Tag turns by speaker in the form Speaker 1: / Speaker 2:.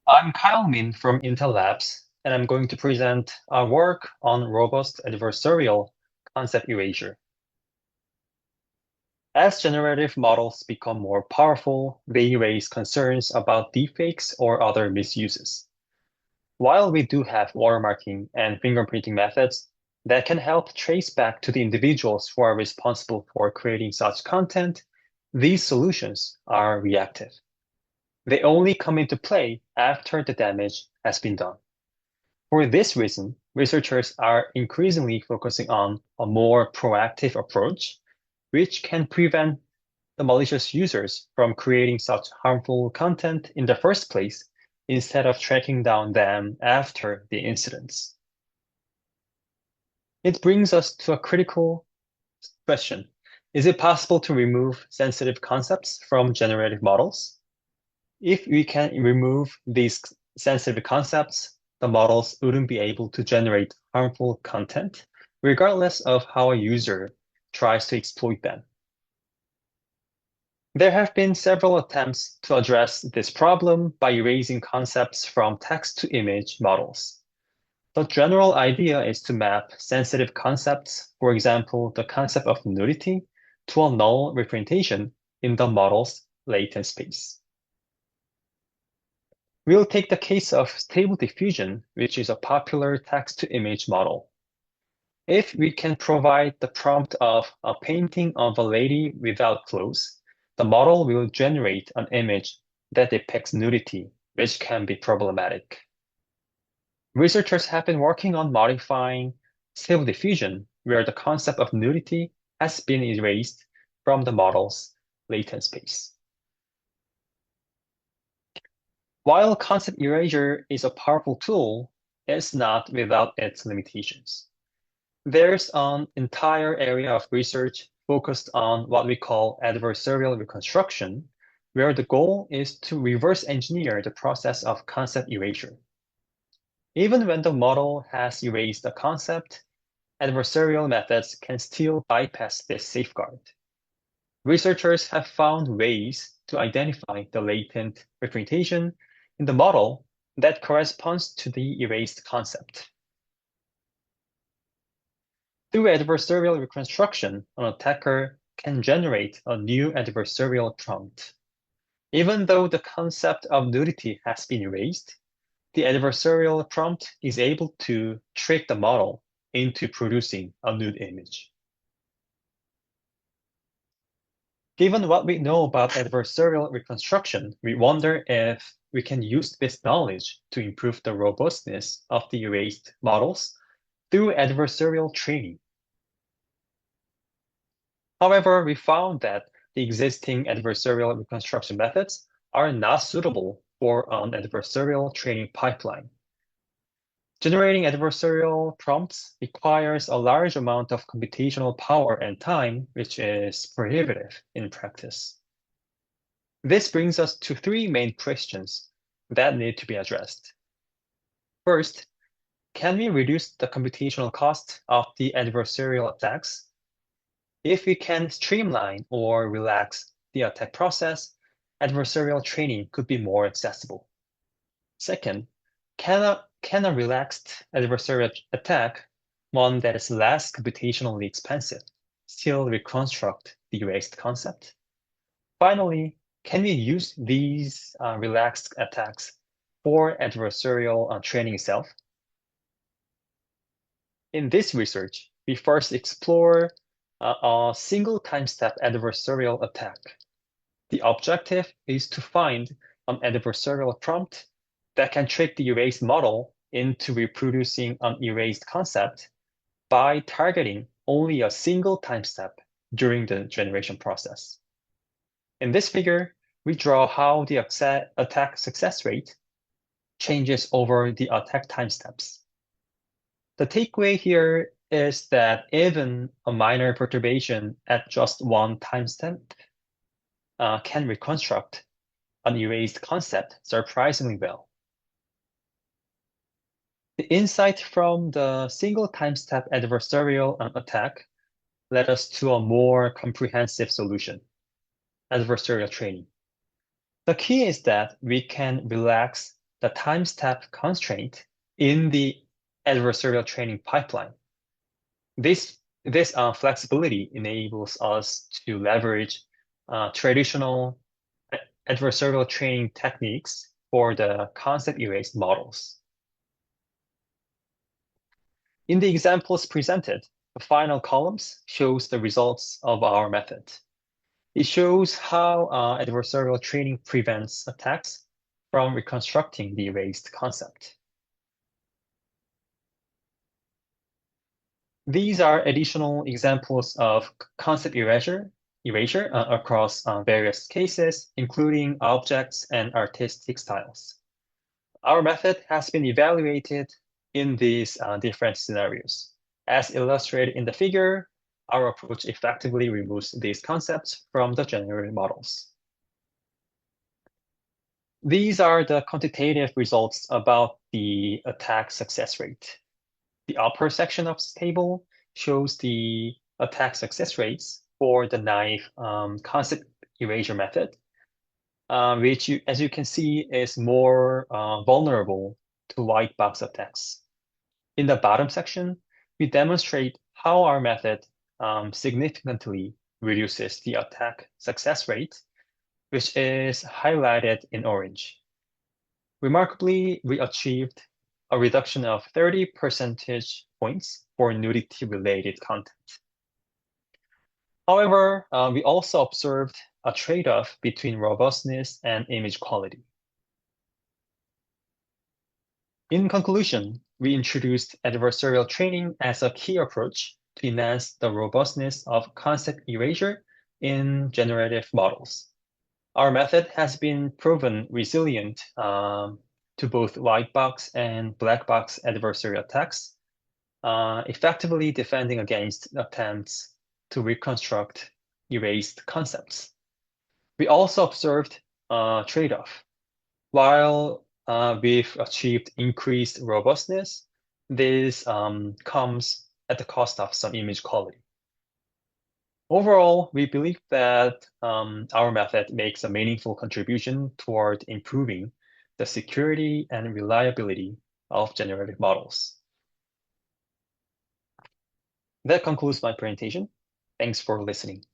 Speaker 1: I'm Kyle Min from Intel Labs, and I'm going to present our work on robust adversarial concept erasure. As generative models become more powerful, they raise concerns about deepfakes or other misuses. While we do have watermarking and fingerprinting methods that can help trace back to the individuals who are responsible for creating such content, these solutions are reactive. They only come into play after the damage has been done. For this reason, researchers are increasingly focusing on a more proactive approach, which can prevent the malicious users from creating such harmful content in the first place instead of tracking down them after the incidents. It brings us to a critical question. Is it possible to remove sensitive concepts from generative models? If we can remove these sensitive concepts, the models wouldn't be able to generate harmful content, regardless of how a user tries to exploit them. There have been several attempts to address this problem by erasing concepts from text-to-image models. The general idea is to map sensitive concepts, for example, the concept of nudity, to a null representation in the model's latent space. We'll take the case of Stable Diffusion, which is a popular text-to-image model. If we can provide the prompt of a painting of a lady without clothes, the model will generate an image that depicts nudity, which can be problematic. Researchers have been working on modifying Stable Diffusion, where the concept of nudity has been erased from the model's latent space. While concept erasure is a powerful tool, it's not without its limitations. There's an entire area of research focused on what we call adversarial reconstruction, where the goal is to reverse engineer the process of concept erasure. Even when the model has erased a concept, adversarial methods can still bypass this safeguard. Researchers have found ways to identify the latent representation in the model that corresponds to the erased concept. Through adversarial reconstruction, an attacker can generate a new adversarial prompt. Even though the concept of nudity has been erased, the adversarial prompt is able to trick the model into producing a nude image. Given what we know about adversarial reconstruction, we wonder if we can use this knowledge to improve the robustness of the erased models through adversarial training. However, we found that the existing adversarial reconstruction methods are not suitable for an adversarial training pipeline. Generating adversarial prompts requires a large amount of computational power and time, which is prohibitive in practice. This brings us to three main questions that need to be addressed. First, can we reduce the computational cost of the adversarial attacks? If we can streamline or relax the attack process, adversarial training could be more accessible. Second, can a relaxed adversarial attack, one that is less computationally expensive, still reconstruct the erased concept? Finally, can we use these relaxed attacks for adversarial training itself? In this research, we first explore a single time-step adversarial attack. The objective is to find an adversarial prompt that can trick the erased model into reproducing an erased concept by targeting only a single time step during the generation process. In this figure, we draw how the attack success rate changes over the attack time steps. The takeaway here is that even a minor perturbation at just one time step can reconstruct an erased concept surprisingly well. The insight from the single time step adversarial attack led us to a more comprehensive solution, adversarial training. The key is that we can relax the time step constraint in the adversarial training pipeline. This flexibility enables us to leverage traditional adversarial training techniques for the concept erased models. In the examples presented, the final columns shows the results of our method. It shows how adversarial training prevents attacks from reconstructing the erased concept. These are additional examples of concept erasure across various cases, including objects and artistic styles. Our method has been evaluated in these different scenarios. As illustrated in the figure, our approach effectively removes these concepts from the generated models. These are the quantitative results about the attack success rate. The upper section of this table shows the attack success rates for the naive concept erasure method, which, as you can see, is more vulnerable to white box attacks. In the bottom section, we demonstrate how our method significantly reduces the attack success rate, which is highlighted in orange. Remarkably, we achieved a reduction of 30 percentage points for nudity-related content. However, we also observed a trade-off between robustness and image quality. In conclusion, we introduced adversarial training as a key approach to enhance the robustness of concept erasure in generative models. Our method has been proven resilient to both white box and black box adversarial attacks, effectively defending against attempts to reconstruct erased concepts. We also observed a trade-off. While we've achieved increased robustness, this comes at the cost of some image quality. Overall, we believe that our method makes a meaningful contribution toward improving the security and reliability of generative models. That concludes my presentation. Thanks for listening.